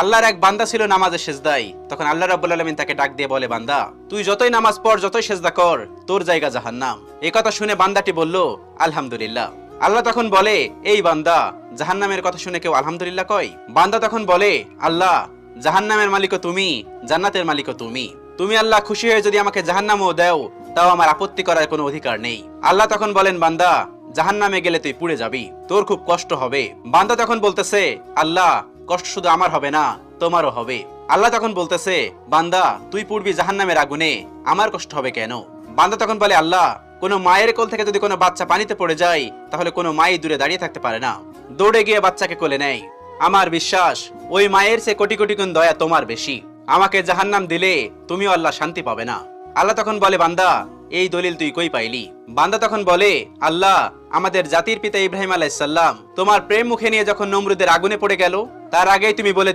আল্লাহর এক বান্দা ছিল নামাজে সেজদায়। তখন আল্লাহ রাব্বুল আলামিন তাকে ডাক দিয়ে বলে, বান্দা তুই যতই নামাজ পড়, যতই সেজদা কর, তোর জায়গা জাহান্নাম। এই কথা শুনে বান্দাটি বলল, আলহামদুলিল্লাহ। আল্লাহ তখন বলে, এই বান্দা, জাহান্নামের কথা শুনে কেউ আলহামদুলিল্লাহ কয়? বান্দা তখন বলে, আল্লাহ, জাহান্নামের মালিকও তুমি, জান্নাতের মালিকও তুমি। তুমি আল্লাহ খুশি হয়ে যদি আমাকে জাহান্নামও দাও, তাও আমার আপত্তি করার কোনো অধিকার নেই। আল্লাহ তখন বলেন, বান্দা, জাহান্নামে গেলে তুই পুড়ে যাবি, তোর খুব কষ্ট হবে। বান্দা তখন বলতেছে, আল্লাহ, কষ্ট শুধু আমার হবে না, তোমারও হবে। আল্লাহ তখন বলতেছে, বান্দা, তুই পুড়বি জাহান্নামের আগুনে, আমার কষ্ট হবে কেন? বান্দা তখন বলে, আল্লাহ, কোনো মায়ের কোল থেকে যদি কোনো বাচ্চা পানিতে পড়ে যায়, তাহলে কোনো মাই দূরে দাঁড়িয়ে থাকতে পারে না, দৌড়ে গিয়ে বাচ্চাকে কোলে নেয়। আমার বিশ্বাস ওই মায়ের চেয়ে কোটি কোটি গুণ দয়া তোমার বেশি। আমাকে জাহান্নাম দিলে তুমিও আল্লাহ শান্তি পাবে না। আল্লাহ তখন বলে, বান্দা, এই দলিল তুই কই পাইলি? বান্দা তখন বলে, আল্লাহ, আমাদের জাতির পিতা ইব্রাহিম আলাইহিস সালাম তোমার প্রেম মুখে নিয়ে যখন নমরুদের আগুনে পড়ে গেল, তার আগেই তুমি বলে